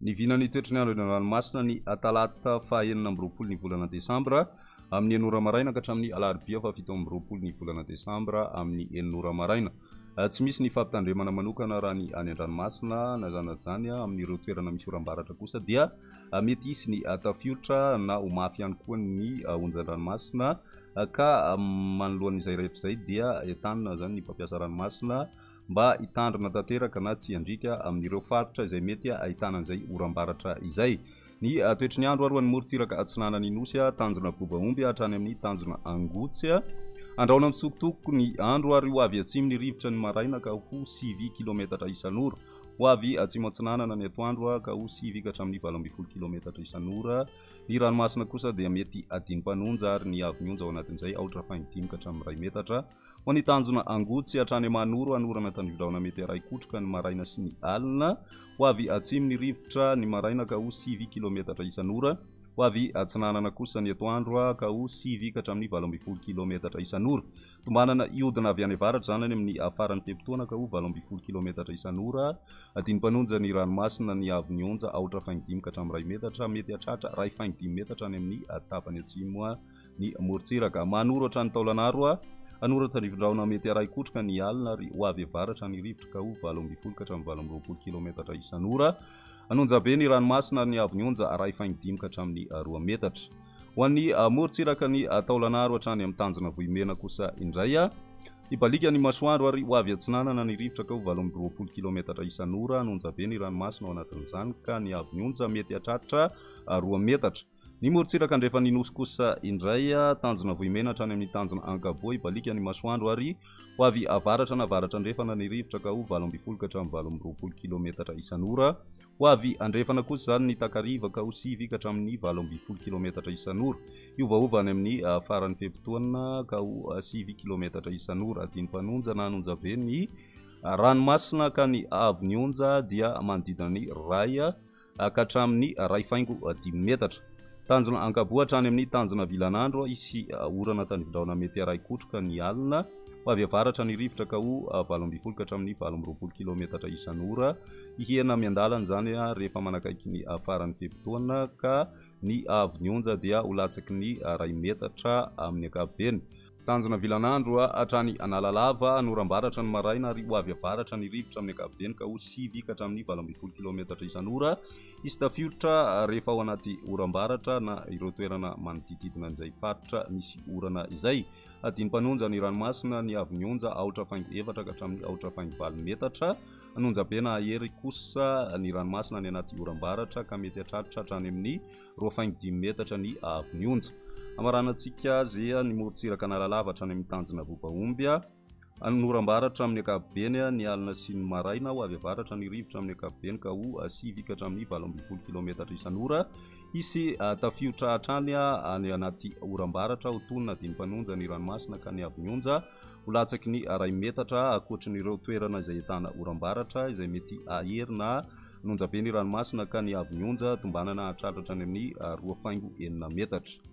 Ny vinany toetrany andro eny ranomasina ny talata fahaenina amby roapolo ny volana desambra amin'ny enora maraina ka hatramin'ny alarobia fafito amby roapolo ny volana desambra amin'ny enora maraina. Tsy misy ny fampitandremana manokana raha ny any an-dranomasina na zany amin'ireo toerana misy oram-baratra kosa dia mety hisy ny tafiotra na ho mafy ihany koa ny onjan-dranomasina ka manoloan'izay rehetra izay dia entanina zany ny mpampiasa ranomasina mba hitandrina tanteraka na tsy handrika amin'ireo faritra izay mety ahitana an'izay oram-baratra izay. Ny toetry ny andro aroany morontsiraka atsinanany nosy tanjona bobaomby hatrany amin'ny tanjona angotsy andraona mitsokotoko ny andro ary ho avy atsimo ny rivotra ny maraina ka ho 9 kilometatra isan'ora, ho avy atsimo atsinanana ny atoandro ka ho 9 ka hatramin'ny 12 kilometatra isan'ora. Ny ranomasina kosa dia mety adiny-panonja ary ny avy-nionja ao anatin'izay aotra fain-5 ka hatramin'ny 2 metatra. Ho ny tanjona angotsy hatrany Manoro anorana tandridraona mety araikotroka ny maraina sy ny alina, ho avy atsimo ny rivotra ny maraina ka ho 9 kilometatra isan'ora, ho avy atsinanana kosa ny atoandro ka ho 9 ka hatramin'ny 12 kilometatra isan'ora. Tombanana iodina avy any avaratra zany any amin'ny faran'ny tepitoana ka ho 12 kilometatra isan'ora. Adiny-panonja ny ranomasina ny avy-nionja aotra fain-5 ka hatramin'ny 2 metatra, mety hatratra 2.5 metatra any amin'ny tapany atsimo ny morontsiraka. Manoro hatrany Taolagnaro anorana tandridraona mety araikotroka ny alina ary ho avy avaratra ny rivotra ka ho 12 ka hatramin'ny 20 kilometatra isan'ora. Anonja be ny ranomasina ny avy-nionja 2.5 ka hatramin'ny 2 metatra. Ho an'ny morontsiraka ny Taolagnaro hatrany amin'ny tanjona Vohimena kosa indray ibalika ny masoandro ary ho avy atsinanana ny rivotra ka ho 20 kilometatra isan'ora. Anonja be ny ranomasina ao anatin'izany ka ny avy-nionja mety hatratra 2 metatra. Ny morontsiraka andrefa ny nosy kosa indray tanjona Vohimena hatrany amin'ny tanjona Ankaboa ibalika ny masoandro ary ho avy avaratra na avaratra andrefana ny rivotra ka ho 12 ka hatramin'ny 20 kilometatra isan'ora. Ho avy andrefana kosa zany ny Takariva ka ho 9 ka hatramin'ny 12 kilometatra isan'ora. Iovaova any amin'ny faran'ny fepitoana ka ho 9 kilometatra isan'ora. Adiny-panonja na anonja be ny ranomasina ka ny avy-nionja dia manodidina ny 2 ka hatramin'ny 2.5 metatra. Tanjona Ankaboa hatrany amin'ny tanjona Vilanandro isy orana tandridraona mety araikotroka ny alina, ho avy avaratra ny rivotra ka ho 12 ka hatramin'ny 20 kilometatra isan'ora. Ihena miandalana zany rehefa manakaiky ny faran'ny fepitoana ka ny avy-nionja dia ho latsaky ny 2 metatra amin'ny ankapobeny. Tanjona Vilanandro hatrany Analalava anoram-baratra ny maraina ary ho avy avaratra ny rivotra amin'ny ankapobeny ka ho 9 ka hatramin'ny 12 kilometatra isan'ora. Isy tafiotra rehefa ao anaty oram-baratra na ireo toerana manodididina an'izay faritra misy orana izay. Adiny-panonja ny ranomasina ny avy-nionja aotra fain-4 ka hatramin'ny aotra fain-4 metatra. Anonja be na ahery kosa ny ranomasina ny anaty oram-baratra ka mety hatratra hatrany amin'ny 2.5 metatra ny avy-nionja. Amaranantsika zay ny morontsiraka Analalava hatrany amin'ny tanjona Bobaomby anoram-baratra amin'ny ankapobeny ny alina sy ny maraina, ho avy avaratra ny rivotra amin'ny ankapobeny ka ho 9 ka hatramin'ny 12 kilometatra isan'ora. Isy tafiotra hatrany any anaty oram-baratra ho tonina adiny-panonja ny ranomasina ka ny avy-nionja ho latsaky ny 2 metatra ankoatran'ireo toerana izay ahitana oram-baratra izay mety ahery na anonja be ny ranomasina ka ny avy-nionja tombanana hatratra any amin'ny 2.9 metatra.